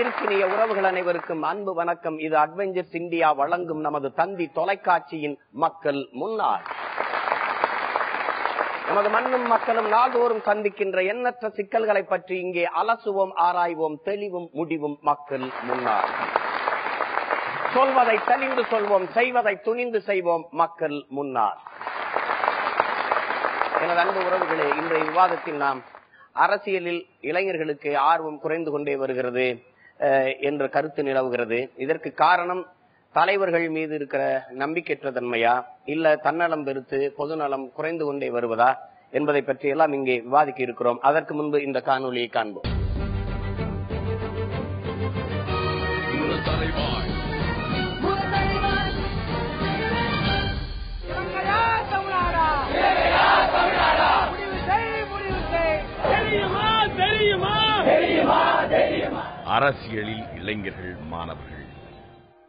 உயிருக்கினிய உறவுகள் அனைவருக்கும் அன்பு வணக்கம். இது அட்வென்ச்சர்ஸ் இந்தியா வழங்கும் நமது தந்தி தொலைக்காட்சியின் மக்கள் முன்னாள். நமது மண்ணும் மக்களும் நாள்தோறும் சந்திக்கின்ற எண்ணற்ற சிக்கல்களை பற்றி இங்கே அலசுவோம், ஆராய்வோம், தெளிவும் முடிவும் மக்கள் முன்னாள். சொல்வதை தெளிந்து சொல்வோம், செய்வதை துணிந்து செய்வோம் மக்கள் முன்னாள். எனது அன்பு உறவுகளே, இன்றைய விவாதத்தில் நாம் அரசியலில் இளைஞர்களுக்கு ஆர்வம் குறைந்து கொண்டே வருகிறது என்ற கருத்து நிலவுகிறது. இதற்கு காரணம் தலைவர்கள் மீது இருக்கிற நம்பிக்கையற்ற தன்மையா, இல்ல தன்னலம் பெருத்து பொதுநலம் குறைந்து கொண்டே வருவதா என்பதை பற்றி எல்லாம் இங்கே விவாதிக்க இருக்கிறோம். அதற்கு முன்பு இந்த காணொலியை காண்போம். அரசியலில் இளைஞர்கள் மாணவர்கள்.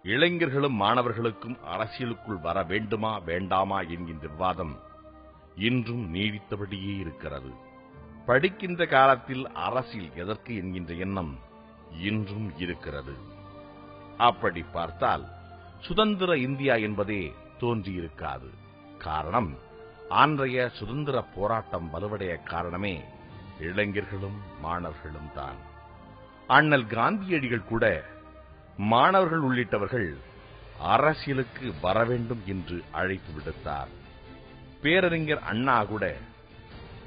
இளைஞர்களும் மாணவர்களுக்கும் அரசியலுக்குள் வர வேண்டுமா வேண்டாமா என்கின்ற விவாதம் இன்றும் நீடித்தபடியே இருக்கிறது. படிக்கின்ற காலத்தில் அரசியல் எதற்கு என்கின்ற எண்ணம் இன்றும் இருக்கிறது. அப்படி பார்த்தால் சுதந்திர இந்தியா என்பதே தோன்றியிருக்காது. காரணம், அன்றைய சுதந்திர போராட்டம் வலுவடைய காரணமே இளைஞர்களும் மாணவர்களும் தான். அண்ணல் காந்தியடிகள் கூட மாணவர்கள் உள்ளிட்டவர்கள் அரசியலுக்கு வர வேண்டும் என்று அழைப்பு விடுத்தார். பேரறிஞர் அண்ணா கூட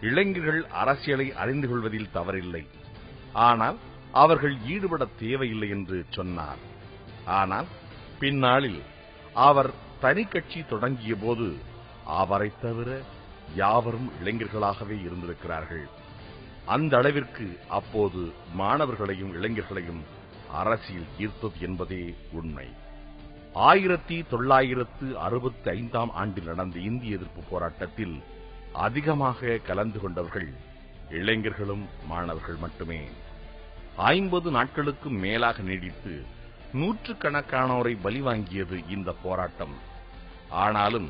இளைஞர்கள் அரசியலை அறிந்து கொள்வதில் தவறில்லை, ஆனால் அவர்கள் ஈடுபட தேவையில்லை என்று சொன்னார். ஆனால் பின்னாளில் அவர் தனி கட்சி தொடங்கிய போது அவரை தவிர யாவரும் இளைஞர்களாகவே இருந்திருக்கிறார்கள். அந்த அளவிற்கு அப்போது மாணவர்களையும் இளைஞர்களையும் அரசியல் ஈர்த்தது என்பதே உண்மை. 1965 ஆண்டில் நடந்த இந்திய எதிர்ப்பு போராட்டத்தில் அதிகமாக கலந்து கொண்டவர்கள் இளைஞர்களும் மாணவர்கள் மட்டுமே. 50 நாட்களுக்கும் மேலாக நீடித்து நூற்றுக்கணக்கானோரை பலி வாங்கியது இந்த போராட்டம். ஆனாலும்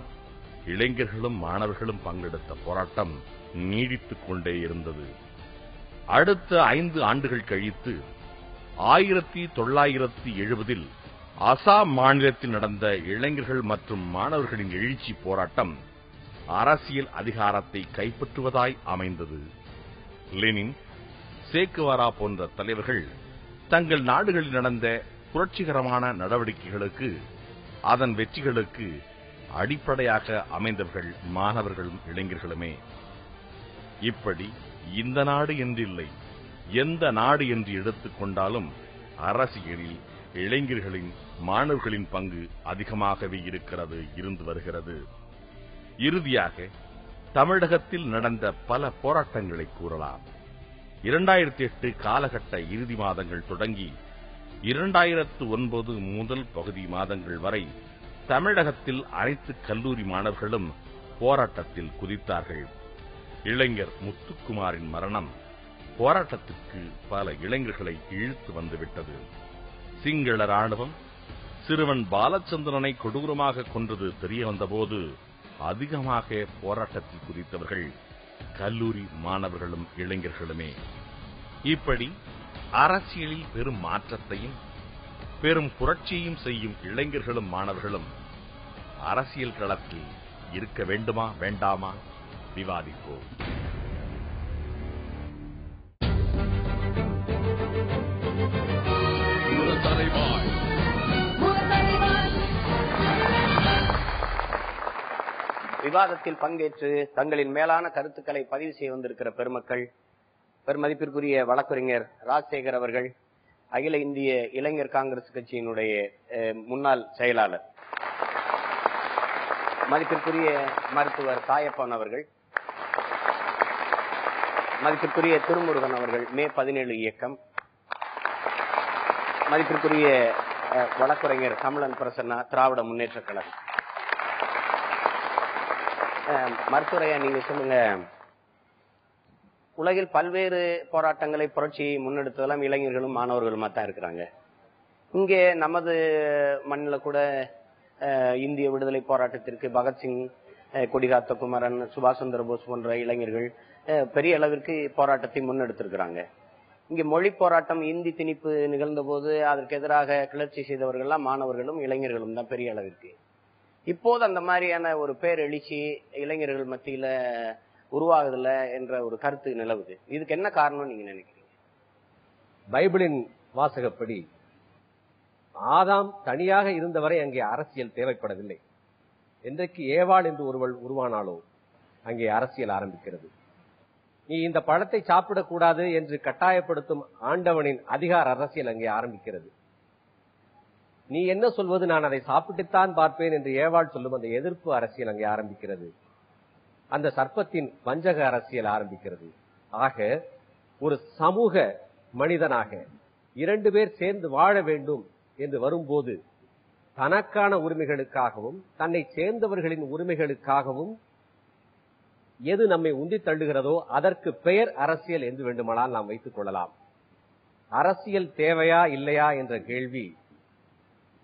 இளைஞர்களும் மாணவர்களும் பங்கெடுத்த போராட்டம் நீடித்துக் கொண்டே இருந்தது. அடுத்த 5 ஆண்டுகள் கழித்து 1970 அசாம் மாநிலத்தில் நடந்த இளைஞர்கள் மற்றும் மாணவர்களின் எழுச்சி போராட்டம் அரசியல் அதிகாரத்தை கைப்பற்றுவதாய் அமைந்தது. லெனின், சேக்குவாரா போன்ற தலைவர்கள் தங்கள் நாடுகளில் நடந்த புரட்சிகரமான நடவடிக்கைகளுக்கு, அதன் வெற்றிகளுக்கு அடிப்படையாக அமைந்தவர்கள் மாணவர்களும் இளைஞர்களுமே. இப்படி இந்த நாடு என்றில்லை, எந்த நாடு என்று எடுத்துக் கொண்டாலும் அரசியலில் இளைஞர்களின் மாணவர்களின் பங்கு அதிகமாகவே இருந்து வருகிறது. இறுதியாக தமிழகத்தில் நடந்த பல போராட்டங்களை கூறலாம். 2008 காலகட்ட இறுதி மாதங்கள் தொடங்கி 2009 முதல் பகுதி மாதங்கள் வரை தமிழகத்தில் அனைத்து கல்லூரி மாணவர்களும் போராட்டத்தில் குதித்தார்கள். இளைஞர் முத்துக்குமாரின் மரணம் போராட்டத்திற்கு பல இளைஞர்களை இழுத்து வந்துவிட்டது. சிங்கள ராணுவம் சிறுவன் பாலச்சந்திரனை கொடூரமாக கொன்றது தெரிய வந்தபோது அதிகமாக போராட்டத்தில் குதித்தவர்கள் கல்லூரி மாணவர்களும் இளைஞர்களுமே. இப்படி அரசியலில் பெரும் மாற்றத்தையும் பெரும் புரட்சியையும் செய்யும் இளைஞர்களும் மாணவர்களும் அரசியல் களத்தில் இருக்க வேண்டுமா வேண்டாமா விவாதிப்போம். விவாதத்தில் பங்கேற்று தங்களின் மேலான கருத்துக்களை பதிவு செய்ய வந்திருக்கிற பெருமக்கள், பெருமதிப்பிற்குரிய வழக்கறிஞர் ராஜசேகர் அவர்கள், அகில இந்திய இளைஞர் காங்கிரஸ் கட்சியினுடைய முன்னாள் செயலாளர், மதிப்பிற்குரிய மருத்துவர் சாயப்பன் அவர்கள், மதிப்பிற்குரிய திருமுருகன் அவர்கள், மே 17 இயக்கம், மதிப்பிற்குரிய வழக்கறிஞர் கமலன் பிரசன்னா, திராவிட முன்னேற்ற கழகம். மருத்துவரையா, நீங்க சொல்லுங்க, உலகில் பல்வேறு போராட்டங்களை புரட்சியை முன்னெடுத்ததெல்லாம் இளைஞர்களும் மாணவர்களுமா தான் இருக்கிறாங்க. இங்கே நமது மண்ணில் கூட இந்திய விடுதலை போராட்டத்திற்கு பகத்சிங், கொடிகாத்த குமரன், சுபாஷ் சந்திர போஸ் போன்ற இளைஞர்கள் பெரிய அளவிற்கு போராட்டத்தை முன்னெடுத்திருக்கிறாங்க. இங்க மொழி போராட்டம், இந்தி திணிப்பு நிகழ்ந்த போது அதற்கு எதிராக கிளர்ச்சி செய்தவர்கள்லாம் மாணவர்களும் இளைஞர்களும் தான் பெரிய அளவிற்கு. இப்போது அந்த மாதிரியான ஒரு பேரெழுச்சி இளைஞர்கள் மத்தியில உருவாகுதுல என்ற ஒரு கருத்து நிலவுது. இதுக்கு என்ன காரணம் நீங்க நினைக்கிறீங்க? பைபிளின் வாசகப்படி ஆதாம் தனியாக இருந்தவரை அங்கே அரசியல் தேவைப்படவில்லை. என்றைக்கு ஏவாள் என்று ஒருவள் உருவானாலோ அங்கே அரசியல் ஆரம்பிக்கிறது. நீ இந்த பழத்தை சாப்பிடக்கூடாது என்று கட்டாயப்படுத்தும் ஆண்டவனின் அதிகார அரசியல் அங்கே ஆரம்பிக்கிறது. நீ என்ன சொல்வது, நான் அதை சாப்பிட்டுத்தான் பார்ப்பேன் என்று ஏவாள் சொல்லும் அந்த எதிர்ப்பு அரசியல் அங்கே ஆரம்பிக்கிறது. அந்த சர்ப்பத்தின் வஞ்சக அரசியல் ஆரம்பிக்கிறது. ஆக ஒரு சமூக மனிதனாக 2 பேர் சேர்ந்து வாழ வேண்டும் என்று வரும்போது தனக்கான உரிமைகளுக்காகவும் தன்னை சேர்ந்தவர்களின் உரிமைகளுக்காகவும் எது நம்மை உந்தி தள்ளுகிறதோ அதற்கு பெயர் அரசியல் என்று வேண்டுமானால் நாம் வைத்துக் கொள்ளலாம். அரசியல் தேவையா இல்லையா என்ற கேள்வி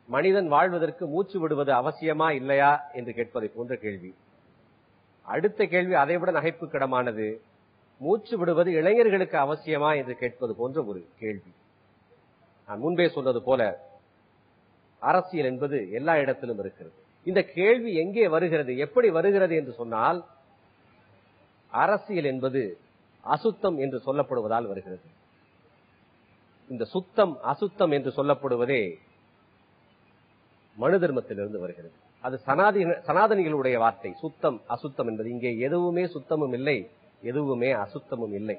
மனிதன் வாழ்வதற்கு மூச்சு விடுவது அவசியமா இல்லையா என்று கேட்பதை போன்ற கேள்வி. அடுத்த கேள்வி அதைவிட நகைப்புக்கிடமானது, மூச்சு விடுவது இளைஞர்களுக்கு அவசியமா என்று கேட்பது போன்ற ஒரு கேள்வி. நான் முன்பே சொன்னது போல அரசியல் என்பது எல்லா இடத்திலும் இருக்கிறது. இந்த கேள்வி எங்கே வருகிறது, எப்படி வருகிறது என்று சொன்னால், அரசியல் என்பது அசுத்தம் என்று சொல்லப்படுவதால் வருகிறது. இந்த சுத்தம் அசுத்தம் என்று சொல்லப்படுவதே மனு தர்மத்திலிருந்து வருகிறது. அது சனாதனிகளுடைய வார்த்தை. சுத்தம் அசுத்தம் என்பது இங்கே எதுவுமே சுத்தமும் இல்லை, எதுவுமே அசுத்தமும் இல்லை.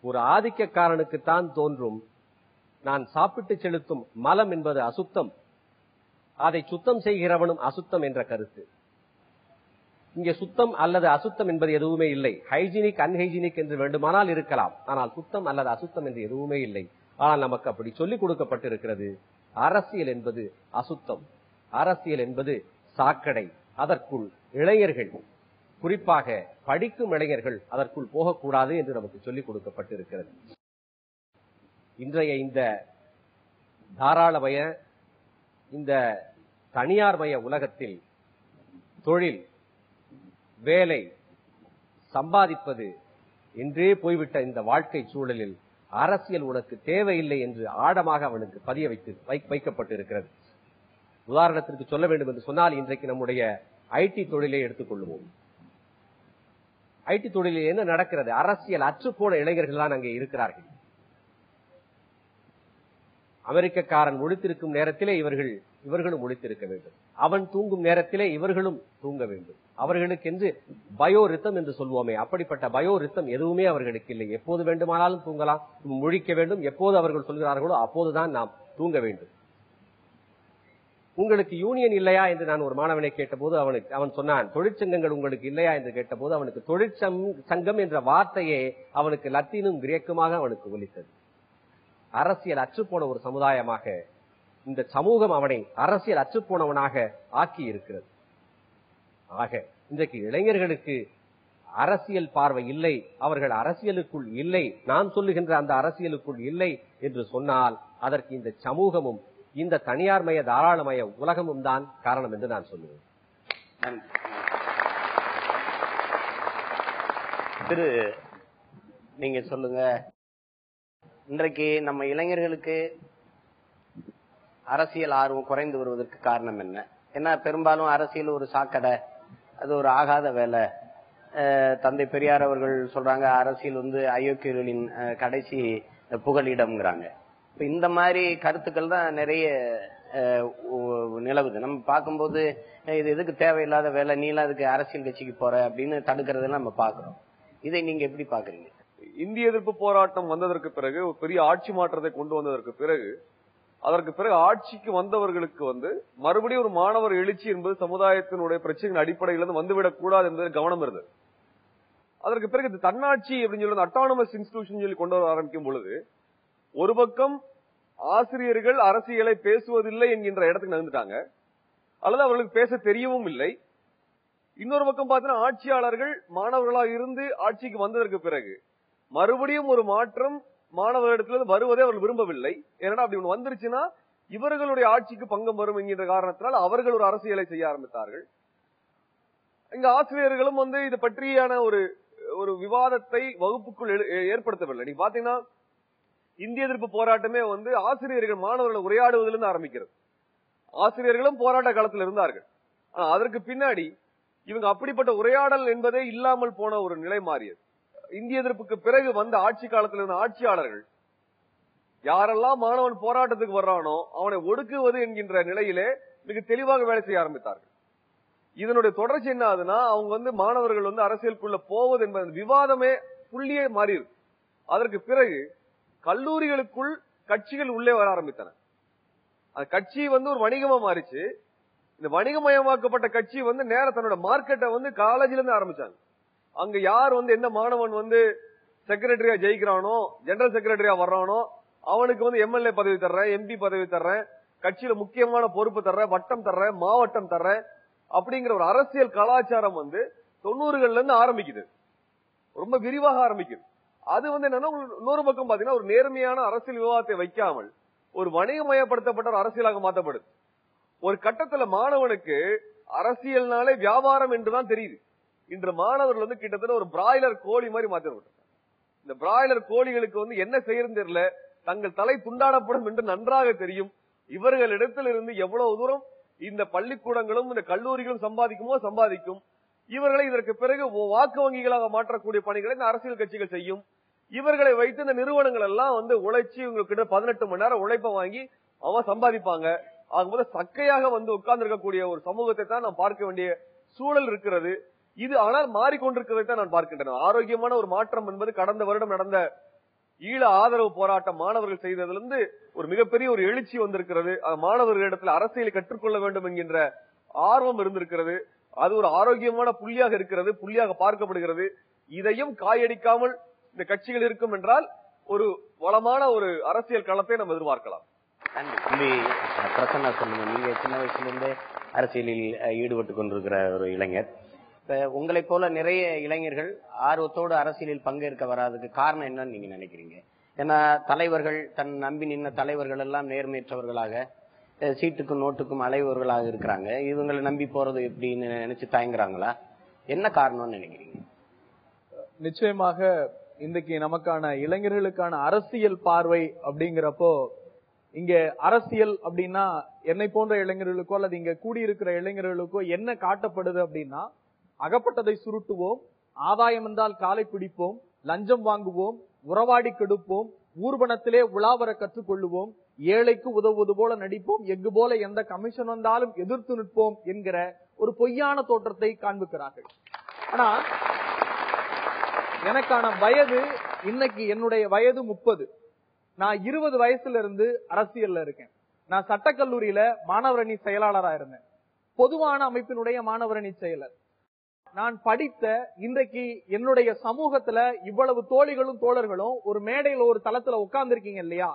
ஒரு ஆதிக்கக்காரனுக்குத்தான் தோன்றும் நான் சாப்பிட்டு செலுத்தும் மலம் என்பது அசுத்தம், அதை சுத்தம் செய்கிறவனும் அசுத்தம் என்ற கருத்து. இங்கே சுத்தம் அல்லது அசுத்தம் என்பது எதுவுமே இல்லை. ஹைஜீனிக் அன்ஹைஜீனிக் என்று வேண்டுமானால் இருக்கலாம், ஆனால் சுத்தம் அல்லது அசுத்தம் என்று எதுவுமே இல்லை. ஆனால் நமக்கு அப்படி சொல்லிக் கொடுக்கப்பட்டிருக்கிறது. அரசியல் என்பது அசுத்தம், அரசியல் என்பது சாக்கடை, அதற்குள் இளைஞர்கள், குறிப்பாக படிக்கும் இளைஞர்கள் அதற்குள் போகக்கூடாது என்று நமக்கு சொல்லிக் கொடுக்கப்பட்டிருக்கிறது. இன்றைய இந்த தாராளமய, இந்த தனியார்மய உலகத்தில் தொழில், வேலை, சம்பாதிப்பது என்றே போய்விட்ட இந்த வாழ்க்கை சூழலில் அரசியல் உனக்கு தேவையில்லை என்று ஆழமாக அவனுக்கு பதிய வைக்கப்பட்டிருக்கிறது. உதாரணத்திற்கு சொல்ல வேண்டும் என்று சொன்னால், இன்றைக்கு நம்முடைய ஐடி தொழிலை எடுத்துக் கொள்வோம். ஐடி தொழிலில் என்ன நடக்கிறது? அரசியல் அற்றுப்போன இளைஞர்கள் தான் அங்கே இருக்கிறார்கள். அமெரிக்கக்காரன் ஒழித்திருக்கும் நேரத்திலே இவர்களும் ஒழித்திருக்க வேண்டும். அவன் தூங்கும் நேரத்திலே இவர்களும் தூங்க வேண்டும். அவர்களுக்கென்று பயோ ரித்தம் என்று சொல்வோமே, அப்படிப்பட்ட பயோ ரித்தம் எதுவுமே அவர்களுக்கு இல்லை. எப்போது வேண்டுமானாலும் தூங்கலாம், முழிக்க வேண்டும். எப்போது அவர்கள் சொல்கிறார்களோ அப்போதுதான் நாம் தூங்க வேண்டும். உங்களுக்கு யூனியன் இல்லையா என்று நான் ஒரு மாணவனை கேட்டபோது அவன் சொன்னான், தொழிற்சங்கங்கள் உங்களுக்கு இல்லையா என்று கேட்டபோது அவனுக்கு தொழிற்சங்கம் என்ற வார்த்தையே அவனுக்கு லத்தீனும் கிரேக்குமாக அவனுக்கு ஒலித்தது. அரசியல் அற்றுப்போன ஒரு சமுதாயமாக இந்த சமூகம் அவனை அரசியல் அற்றுப்போனவனாக ஆக்கி இருக்கிறது. ஆக இன்றைக்கு இளைஞர்களுக்கு அரசியல் பார்வை இல்லை, அவர்கள் அரசியலுக்குள் இல்லை, நான் சொல்லுகின்ற அந்த அரசியலுக்குள் இல்லை என்று சொன்னால் அதற்கு இந்த சமூகமும் இந்த தனியார்மய தாராளமய உலகமும் தான் காரணம் என்று நான் சொல்லுவேன். திரு, நீங்க சொல்லுங்க, இன்றைக்கு நம்ம இளைஞர்களுக்கு அரசியல் ஆர்வம் குறைந்து வருவதற்கு காரணம் என்ன? ஏன்னா பெரும்பாலும் அரசியல் ஒரு சாக்கடை, அது ஒரு ஆகாத வேலை. தந்தை பெரியார் அவர்கள் சொல்றாங்க, அரசியல் அயோக்கியர்களின் கடைசி புகலிடம்ங்கிறாங்க. இப்ப இந்த மாதிரி கருத்துக்கள் தான் நிறைய நிலவுது. நம்ம பார்க்கும்போது இது எதுக்கு தேவையில்லாத வேலை, நீலாம் அதுக்கு அரசியல் கட்சிக்கு போற அப்படின்னு தடுக்கிறதெல்லாம் நம்ம பாக்குறோம். இதை நீங்க எப்படி பாக்குறீங்க? இந்திய எதிர்ப்பு போராட்டம் வந்ததற்கு பிறகு, ஒரு பெரிய ஆட்சி மாற்றத்தை கொண்டு வந்ததற்கு பிறகு, அதற்கு பிறகு ஆட்சிக்கு வந்தவர்களுக்கு மறுபடியும் ஒரு மாணவர் எழுச்சி என்பது சமுதாயத்தினுடைய பிரச்சனையின் அடிப்படையில் வந்துவிடக் கூடாது என்பது கவனம் இருந்தது. அதற்கு பிறகு இது தன்னாட்சி அப்படின்னு சொல்லி அட்டானமஸ் இன்ஸ்டிடியூஷன் சொல்லி கொண்டு வர ஆரம்பிக்கும் பொழுது, ஒரு பக்கம் ஆசிரியர்கள் அரசியலை பேசுவதில்லை என்கின்ற இடத்துக்கு நகர்ந்துட்டாங்க, அல்லது அவர்களுக்கு பேச தெரியவும் இல்லை. இன்னொரு பக்கம் பார்த்தீங்கன்னா ஆட்சியாளர்கள் மாணவர்களாக இருந்து ஆட்சிக்கு வந்ததற்கு பிறகு மறுபடியும் ஒரு மாற்றம் மாணவர்களிடத்திலிருந்து வருவதை அவர்கள் விரும்பவில்லை. ஏன்னா அப்படி ஒன்று வந்துருச்சுன்னா இவர்களுடைய ஆட்சிக்கு பங்கம் வரும் என்கின்ற காரணத்தினால் அவர்கள் ஒரு அரசியலை செய்ய ஆரம்பித்தார்கள். இங்க ஆசிரியர்களும் இது பற்றியான ஒரு ஒரு விவாதத்தை வகுப்புக்குள் ஏற்படுத்தவில்லை. நீங்க பாத்தீங்கன்னா இந்திய எதிர்ப்பு போராட்டமே வந்து ஆசிரியர்கள் மாணவர்களை உரையாடுவதிலிருந்து ஆரம்பிக்கிறது. ஆசிரியர்களும் போராட்ட காலத்தில் இருந்தார்கள். ஆனா அதற்கு பின்னாடி இவங்க அப்படிப்பட்ட உரையாடல் என்பதே இல்லாமல் போன ஒரு நிலை மாறியது. இந்திய எதிர்ப்புக்கு பிறகு வந்த ஆட்சி காலத்தில் இருந்த ஆட்சியாளர்கள் யாரெல்லாம் மாணவன் போராட்டத்துக்கு வர்றானோ அவனை ஒடுக்குவது என்கின்ற நிலையிலே மிக தெளிவாக வேலை செய்ய ஆரம்பித்தார்கள். இதனுடைய தொடர்ச்சி என்ன ஆகுதுன்னா, அவங்க வந்து மாணவர்கள் வந்து அரசியலுக்குள்ள போவது என்பது விவாதமே புள்ளியே மாறி இருக்கு. அதற்கு பிறகு கல்லூரிகளுக்குள் கட்சிகள் உள்ளே வர ஆரம்பித்தன. அந்த கட்சி வந்து ஒரு வணிகமா மாறிச்சு. இந்த வணிகமயமாக்கப்பட்ட கட்சி வந்து நேர தன்னோட மார்க்கெட்டை வந்து காலேஜ்ல இருந்து ஆரம்பிச்சாங்க. அங்க யார் வந்து எந்த மாணவன் வந்து செக்ரட்டரியா ஜெயிக்கிறானோ, ஜெனரல் செக்ரட்டரியா வர்றானோ அவனுக்கு வந்து எம்எல்ஏ பதவி தர்றேன், எம்பி பதவி தர்றேன், கட்சியில முக்கியமான பொறுப்பு தர்றேன், வட்டம் தர்றேன், மாவட்டம் தர்றேன் அப்படிங்கிற ஒரு அரசியல் கலாச்சாரம் வந்து 90கள்ல இருந்து ஆரம்பிக்குது. ரொம்ப விரிவாக ஆரம்பிக்குது. அது வந்து என்னன்னா, இன்னொரு பக்கம் பாத்தீங்கன்னா ஒரு நேர்மையான அரசியல் விவாதத்தை வைக்காமல் ஒரு வணிகமயப்படுத்தப்பட்ட ஒரு அரசியலாக மாற்றப்படுது. ஒரு கட்டத்துல மாணவனுக்கு அரசியல்னாலே வியாபாரம் என்றுதான் தெரியுது. இன்று மாணவர்கள் வந்து கிட்டத்தட்ட ஒரு பிராய்லர் கோழி மாதிரி மாற்றப்பட்டாங்க. இந்த பிராய்லர் கோழிகளுக்கு வந்து என்ன செய்யறது தெரியல, தங்கள் தலை துண்டாடப்படும் என்று நன்றாக தெரியும். இவர்களிடத்தில் இருந்து எவ்வளவு தூரம் இந்த பள்ளிக்கூடங்களும் இந்த கல்லூரிகளும் சம்பாதிக்கும். இவர்களை இதற்கு பிறகு வாக்கு வங்கிகளாக மாற்றக்கூடிய பணிகளை இந்த அரசியல் கட்சிகள் செய்யும். இவர்களை வைத்து இந்த நிறுவனங்கள் எல்லாம் வந்து உழைச்சி இவங்க 18 மணி நேரம் உழைப்ப வாங்கி அவன் சம்பாதிப்பாங்க. ஆகும்போது சக்கையாக வந்து உட்கார்ந்து இருக்கக்கூடிய ஒரு சமூகத்தை தான் நாம் பார்க்க வேண்டிய சூழல் இருக்கிறது. இது ஆனால் மாறிக்கொண்டிருக்கிறதை தான் நான் பார்க்கின்றேன். ஆரோக்கியமான ஒரு மாற்றம் என்பது கடந்த வருடம் நடந்த ஈழ ஆதரவு போராட்டம் மாணவர்கள் செய்ததிலிருந்து ஒரு மிகப்பெரிய ஒரு எழுச்சி வந்திருக்கிறது. மாணவர்களிடத்தில் அரசியலை கற்றுக்கொள்ள வேண்டும் என்கின்ற ஆர்வம் இருந்திருக்கிறது. அது ஒரு ஆரோக்கியமான புள்ளியாக இருக்கிறது, புள்ளியாக பார்க்கப்படுகிறது. இதையும் காயடிக்காமல் இந்த கட்சிகள் இருக்கும் என்றால் ஒரு வளமான ஒரு அரசியல் களத்தை நம்ம எதிர்பார்க்கலாம். பிரசன்னா சொல்லுங்க, நீங்க சின்ன வயசுல இருந்தே அரசியலில் ஈடுபட்டு கொண்டிருக்கிற ஒரு இளைஞர். உங்களை போல நிறைய இளைஞர்கள் ஆர்வத்தோடு அரசியலில் பங்கேற்க வராதுக்கு காரணம் என்னன்னு நீங்க நினைக்கிறீங்க? ஏன்னா தலைவர்கள், தன் நம்பி நின்ன தலைவர்கள் எல்லாம் நேர்மையற்றவர்களாக, சீட்டுக்கும் நோட்டுக்கும் அலைவர்களாக இருக்கிறாங்க. இவங்களை நம்பி போறது எப்படின்னு நினைச்சு தயங்குறாங்களா? என்ன காரணம்னு நினைக்கிறீங்க? நிச்சயமாக இன்றைக்கு நமக்கான இளைஞர்களுக்கான அரசியல் பார்வை அப்படிங்கிறப்போ, இங்க அரசியல் அப்படின்னா என்னை போன்ற இளைஞர்களுக்கோ அல்லது இங்க கூடியிருக்கிற இளைஞர்களுக்கோ என்ன காட்டப்படுது அப்படின்னா, அகப்பட்டதை சுருட்டுவோம், ஆதாயம் என்றால் காலை பிடிப்போம், லஞ்சம் வாங்குவோம், உறவாடி கெடுப்போம், ஊர்வனத்திலே உலாவர கற்றுக்கொள்ளுவோம், ஏழைக்கு உதவுவது போல நடிப்போம், எங்கு போல எந்த கமிஷன் வந்தாலும் எதிர்த்து நிற்போம் என்கிற ஒரு பொய்யான தோற்றத்தை காண்பிக்கிறார்கள். ஆனா எனக்கான வயது இன்னைக்கு என்னுடைய வயது 30. நான் 20 வயசுல இருந்து அரசியல்ல இருக்கேன். நான் சட்டக்கல்லூரியில மாணவரணி செயலாளரா இருந்தேன், பொதுவான அமைப்பினுடைய மாணவரணி செயலர். நான் படித்த இன்றைக்கு என்னுடைய சமூகத்துல இவ்வளவு தோழிகளும் தோழர்களும் ஒரு மேடையில ஒரு தளத்துல உட்கார்ந்து இருக்கீங்க இல்லையா?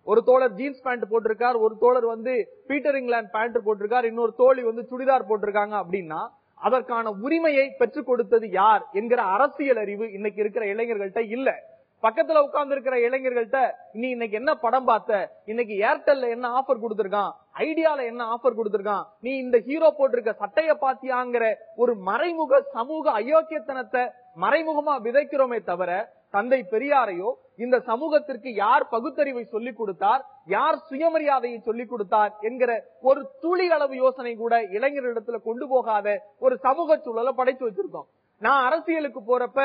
ஒரு தோழர் ஜீன்ஸ் பேண்ட் போட்டிருக்கார், ஒரு தோழர் வந்து பீட்டர் இங்கிலாந்து பேண்ட் போட்டிருக்கார், இன்னொரு தோழி வந்து சுடிதார் போட்டிருக்காங்க அப்படின்னா அதற்கான உரிமையை பெற்றுக் கொடுத்தது யார் என்கிற அரசியல் அறிவு இன்னைக்கு இருக்கிற இளைஞர்கள்ட்ட இல்ல. பக்கத்துல உட்கார்ந்து இருக்கிற இளைஞர்கள்ட்ட நீ இன்னைக்கு என்ன படம் பார்த்த, இன்னைக்கு ஏர்டெல்ல என்ன ஆஃபர் கொடுத்திருக்கான், ஐடியால என்ன ஆஃபர் கொடுத்திருக்கான், நீ இந்த ஹீரோ போட்டிருக்க சட்டைய பாத்தியாங்கிற ஒரு மறைமுக சமூக அயோக்கியத்தனத்தை மறைமுகமா விதைக்கிறோமே தவிர, தந்தை பெரியாரையோ இந்த சமூகத்திற்கு யார் பகுத்தறிவை சொல்லிக் கொடுத்தார், யார் சுயமரியாதையை சொல்லிக் கொடுத்தார் என்கிற ஒரு துளி அளவு யோசனை கூட இளைஞர்களிடத்துல கொண்டு போகாத ஒரு சமூக சூழலை படைச்சு வச்சிருக்கோம். நான் அரசியலுக்கு போறப்ப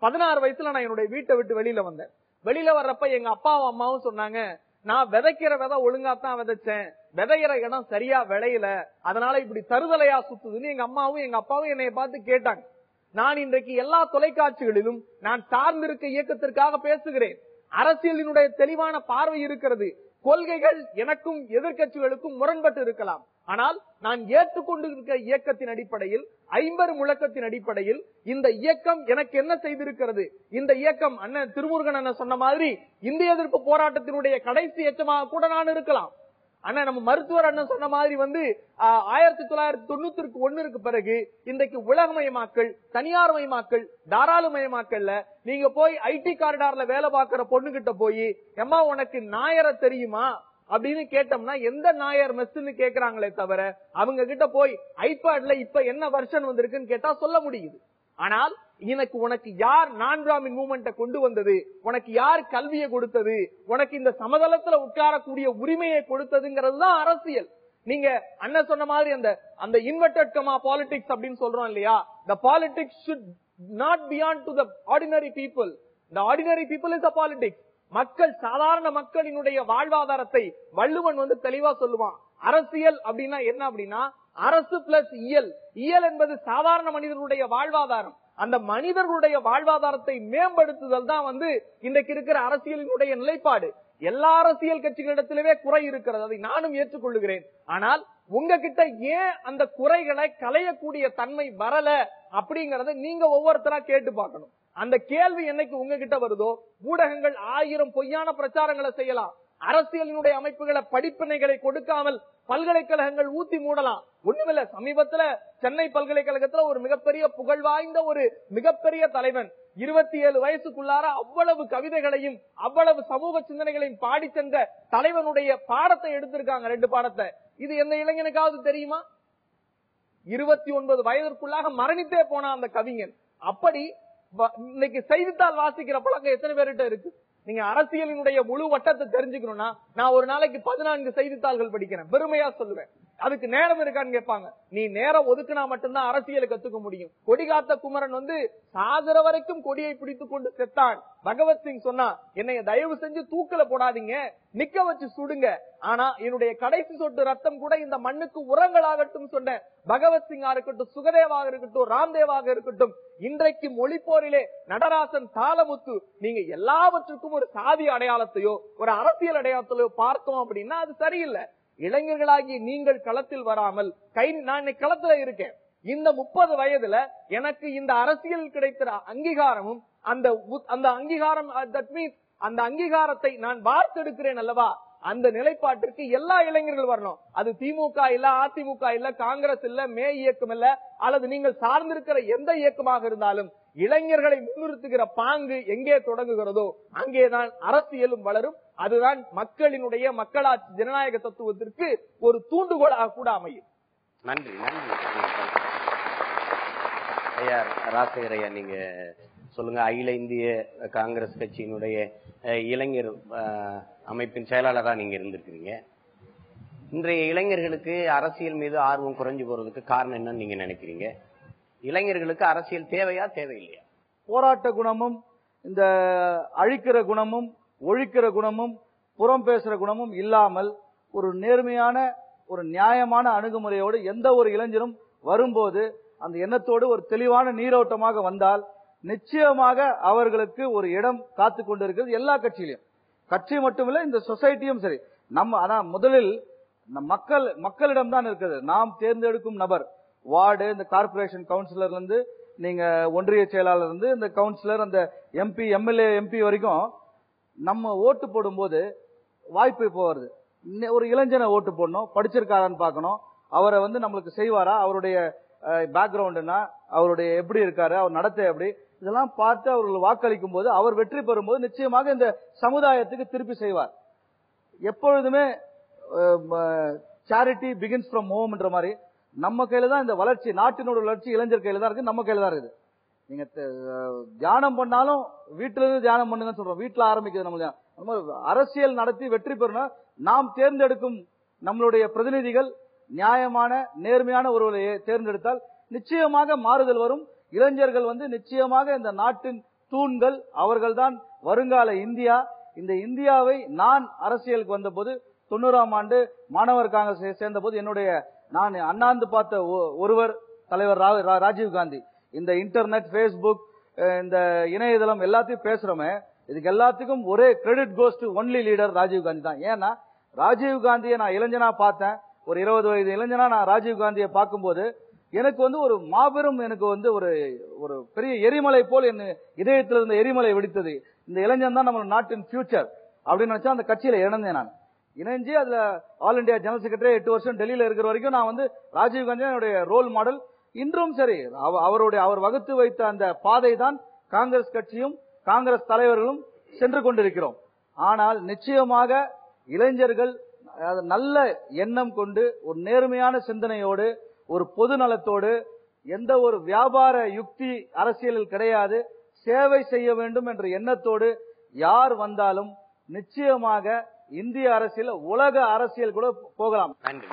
16 வயசுல நான் என்னுடைய வீட்டை விட்டு வெளியில வந்தேன். வெளியில வர்றப்ப எங்க அப்பாவும் அம்மாவும் சொன்னாங்க, நான் விதைக்கிற விதை ஒழுங்காத்தான் விதைச்சேன், விதைகிற இடம் சரியா விளையல, அதனால இப்படி தருதலையா சுத்துதுன்னு எங்க அம்மாவும் எங்க அப்பாவும் என்னைய பார்த்து கேட்டாங்க. நான் இன்றைக்கு எல்லா தொலைக்காட்சிகளிலும் நான் சார்ந்திருக்க இயக்கத்திற்காக பேசுகிறேன். அரசியலினுடைய தெளிவான பார்வை இருக்கிறது. கொள்கைகள் எனக்கும் எதிர்கட்சிகளுக்கும் முரண்பட்டு இருக்கலாம், ஆனால் நான் ஏற்றுக்கொண்டிருக்கிற இயக்கத்தின் அடிப்படையில், 50 முழக்கத்தின் அடிப்படையில் இந்த இயக்கம் எனக்கு என்ன செய்திருக்கிறது, இந்த இயக்கம் அண்ணன் திருமுருகன் அண்ணன் சொன்ன மாதிரி இந்திய எதிர்ப்பு போராட்டத்தினுடைய கடைசி எச்சமாக கூட நான் இருக்கலாம். அண்ணா நம்ம மருத்துவர் அண்ணன் சொன்ன மாதிரி வந்து 1991 பிறகு இன்றைக்கு உலகமயமாக்கல், தனியார் மயமாக்கல், தாராளமயமாக்கல்ல நீங்க போய் ஐடி காரிடார்ல வேலை பார்க்கிற பொண்ணு கிட்ட போய் எம்மா உனக்கு நாயரை தெரியுமா அப்படின்னு கேட்டோம்னா எந்த நாயர் மெஸ்ன்னு கேக்குறாங்களே தவிர அவங்க கிட்ட போய் ஐபேட்ல இப்ப என்ன வெர்ஷன் வந்திருக்குன்னு கேட்டா சொல்ல முடியுது. ஆனால் உனக்கு யார் நான் பிராமின் மூவ்மெண்ட்டை கொண்டு வந்தது, உனக்கு யார் கல்வியை கொடுத்தது, உனக்கு இந்த சமதளத்துல உட்காரக்கூடிய உரிமையை கொடுத்ததுங்கிறது தான் அரசியல். நீங்க அண்ணன் சொன்ன மாதிரி அந்த இன்வெர்டட் கமா பாலிடிக்ஸ் அப்படின்னு சொல்றோம் இல்லையா, the politics should not beyond to the ordinary people. The ordinary people is the politics. மக்கள், சாதாரண மக்களினுடைய வாழ்வாதாரத்தை வள்ளுவன் தெளிவா சொல்லுவான். அரசியல் அப்படின்னா என்ன அப்படின்னா அரசு பிளஸ் இயல். இயல் என்பது சாதாரண மனிதர்களுடைய வாழ்வாதாரம். அந்த மனிதர்களுடைய வாழ்வாதாரத்தை மேம்படுத்துதல் தான் இன்றைக்கு இருக்கிற அரசியலினுடைய நிலைப்பாடு. எல்லா அரசியல் கட்சிகளிடத்திலே குறை இருக்கிறது, அதை நானும் ஏற்றுக்கொள்கிறேன். ஆனால் உங்ககிட்ட ஏன் அந்த குறைகளை களையக்கூடிய தன்மை வரல அப்படிங்கறத நீங்க ஒவ்வொருத்தரா கேட்டு பார்க்கணும். அந்த கேள்வி என்னைக்கு உங்ககிட்ட வருதோ, ஊடகங்கள் 1000 பொய்யான பிரச்சாரங்களை செய்யலாம், அரசியலினுடைய அமைப்புகளை படிப்பினைகளை கொடுக்காமல் பல்கலைக்கழகங்கள் ஊத்தி மூடலாம். ஒண்ணுமில்ல, சமீபத்துல சென்னை பல்கலைக்கழகத்துல ஒரு மிகப்பெரிய புகழ் வாய்ந்த ஒரு மிகப்பெரிய தலைவன் 27 வயசுக்குள்ளார அவ்வளவு கவிதைகளையும் அவ்வளவு சமூக சிந்தனைகளையும் பாடி சென்ற தலைவனுடைய பாடத்தை எடுத்திருக்காங்க, 2 பாடத்தை. இது எந்த இளைஞனுக்காவது தெரியுமா? 29 வயதிற்குள்ளாக மரணித்தே போன அந்த கவிஞன். அப்படி இன்னைக்கு செய்தித்தாள் வாசிக்கிற பழக்கம் எத்தனை பேர்கிட்ட இருக்கு? நீங்க அரசியலினுடைய முழு வட்டத்தை தெரிஞ்சுக்கணும்னா நான் ஒரு நாளைக்கு 14 செய்தித்தாள்கள் படிக்கிறேன், பெருமையா சொல்லுவேன். அதுக்கு நேரம் இருக்கான்னு கேட்பாங்க. நீ நேரம் ஒதுக்குனா மட்டும்தான் அரசியலை கத்துக்க முடியும். கொடிகாத்த குமரன் சாகுற வரைக்கும் கொடியை பிடித்துக் கொண்டு செத்தான். பகவத்சிங் சொன்னா, என்னைய தயவு செஞ்சு தூக்கல போடாதீங்க, நிக்க வச்சு சுடுங்க, ஆனா என்னுடைய கடைசி சொட்டு ரத்தம் கூட இந்த மண்ணுக்கு உரங்களாகட்டும் சொன்ன பகவத்சிங்கா இருக்கட்டும், சுகதேவாக இருக்கட்டும், ராம்தேவாக இருக்கட்டும், இன்றைக்கு மொழிப்போரிலே நடராசன், தாளமுத்து, நீங்க எல்லாவற்றுக்கும் ஒரு சாதி அடையாளத்தையோ ஒரு அரசியல் அடையாளத்தையோ பார்த்தோம் அப்படின்னா அது சரியில்லை. இளைஞர்களாகி நீங்கள் களத்தில் வராமல் நான் இன்னைக்கு களத்துல இருக்கேன். இந்த 30 வயதுல எனக்கு இந்த அரசியல் கிடைத்த அங்கீகாரமும் அந்த அங்கீகாரம் அந்த அங்கீகாரத்தை நான் வார்த்தெடுக்கிறேன் அல்லவா, அந்த நிலைப்பாட்டிற்கு எல்லா இளைஞர்கள் வரணும். அது திமுக இல்ல, அதிமுக இல்ல, காங்கிரஸ் இல்ல, மே இயக்கம் இல்ல, அல்லது நீங்கள் சார்ந்திருக்கிற எந்த இயக்கமாக இருந்தாலும் இளைஞர்களை முன்னிறுத்துகிற பாங்கு எங்கே தொடங்குகிறதோ அங்கேதான் அரசியலும் வளரும். அதுதான் மக்களினுடைய மக்களாட்சி ஜனநாயக தத்துவத்திற்கு ஒரு தூண்டுகோலாக கூட அமையும். நன்றி நன்றி ஐயா. ராஜசேகர் ஐயா, நீங்க சொல்லுங்க. அகில இந்திய காங்கிரஸ் கட்சியினுடைய இளைஞர் அமைப்பின் செயலாளராக நீங்க இருந்திருக்கிறீங்க. இன்றைய இளைஞர்களுக்கு அரசியல் மீது ஆர்வம் குறைஞ்சு போறதுக்கு காரணம் என்னன்னு நீங்க நினைக்கிறீங்க? இளைஞர்களுக்கு அரசியல் தேவையா தேவையில்லையா? போராட்ட குணமும் இந்த அழிக்கிற குணமும் ஒழிக்கிற குணமும் புறம் பேசுற குணமும் இல்லாமல் ஒரு நேர்மையான ஒரு நியாயமான அணுகுமுறையோடு எந்த ஒரு இளைஞரும் வரும்போது அந்த எண்ணத்தோடு ஒரு தெளிவான நீரோட்டமாக வந்தால் நிச்சயமாக அவர்களுக்கு ஒரு இடம் காத்து கொண்டிருக்கிறது. எல்லா கட்சியிலும், கட்சி மட்டுமில்லை, இந்த சொசைட்டியும் சரி. ஆனா முதலில் மக்களிடம் தான் இருக்குது. நாம் தேர்ந்தெடுக்கும் நபர், வார்டு, இந்த கார்பரேஷன் கவுன்சிலர்ல இருந்து நீங்க ஒன்றிய செயலாளர் இருந்து இந்த கவுன்சிலர், அந்த எம்பி, எம்எல்ஏ, எம்பி வரைக்கும் நம்ம ஓட்டு போடும்போது வாய்ப்பு இப்போ வருது. ஒரு இளைஞனை ஓட்டு போடணும், படிச்சிருக்காரான்னு பார்க்கணும், அவரை நம்மளுக்கு செய்வாரா, அவருடைய பேக்ரவுண்ட் என்ன, அவருடைய எப்படி இருக்காரு, அவர் நடத்தை எப்படி, இதெல்லாம் பார்த்து அவர்கள் வாக்களிக்கும் போது அவர் வெற்றி பெறும்போது நிச்சயமாக இந்த சமுதாயத்துக்கு திருப்பி செய்வார். எப்பொழுதுமே சேரிட்டி பிகின்ஸ் ஃப்ரம் ஹோம் என்ற மாதிரி நம்ம கையில தான் இந்த வளர்ச்சி, நாட்டினோட வளர்ச்சி இளைஞர் கையில தான் இருக்கு, நம்ம கையில தான் இருக்குது. நீங்க தியானம் பண்ணாலும் வீட்டுல இருந்து தியானம் பண்ணுங்கன்னு சொல்றோம், வீட்டுல ஆரம்பிக்குது நம்ம. அரசியல் நடத்தி வெற்றி பெறணும். நாம் தேர்ந்தெடுக்கும் நம்மளுடைய பிரதிநிதிகள் நியாயமான நேர்மையான ஒருவரை தேர்ந்தெடுத்தால் நிச்சயமாக மாறுதல் வரும். இளைஞர்கள் நிச்சயமாக இந்த நாட்டின் தூண்கள், அவர்கள் தான் வருங்கால இந்தியா. இந்த இந்தியாவை நான் அரசியலுக்கு வந்த போது 90ஆம் ஆண்டு மாணவர் காங்கிரஸ் சேர்ந்த போது நான் அண்ணாந்து பார்த்த ஒருவர் தலைவர் ராஜீவ் காந்தி. இந்த இன்டர்நெட், பேஸ்புக், இந்த இணையதளம் எல்லாத்தையும் பேசுறோமே, இதுக்கு எல்லாத்துக்கும் ஒரே credit goes to only leader Rajiv Gandhi தான். ஏன்னா ராஜீவ் காந்தியை நான் இளைஞனா பார்த்தேன், ஒரு 20 வயது இளைஞனா நான் ராஜீவ் காந்தியை பார்க்கும்போது எனக்கு ஒரு மாபெரும், எனக்கு ஒரு பெரிய எரிமலை போல் என் இதயத்தில் இருந்த எரிமலை வெடித்தது. இந்த இளைஞன் தான் நம்ம நாட்டின் ஃபியூச்சர் அப்படின்னு நினைச்சா அந்த கட்சியில இணைந்தேன். நான் இணைஞ்சு அதுல ஆல் இண்டியா ஜெனரல் செக்ரட்டரி 8 வருஷம் டெல்லியில இருக்கிற வரைக்கும் நான் ராஜீவ் காந்தி என்னுடைய ரோல் மாடல். இன்றும் சரி, அவர் வகுத்து வைத்த அந்த பாதை தான் காங்கிரஸ் கட்சியும் காங்கிரஸ் தலைவர்களும் சென்று கொண்டிருக்கிறோம். ஆனால் நிச்சயமாக இளைஞர்கள் நல்ல எண்ணம் கொண்டு ஒரு நேர்மையான சிந்தனையோடு ஒரு பொது நலத்தோடு எந்த ஒரு வியாபார யுக்தி அரசியலில் கிடையாது. சேவை செய்ய வேண்டும் என்ற எண்ணத்தோடு யார் வந்தாலும் நிச்சயமாக இந்திய அரசியல், உலக அரசியல் கூட போகலாம். நன்றி.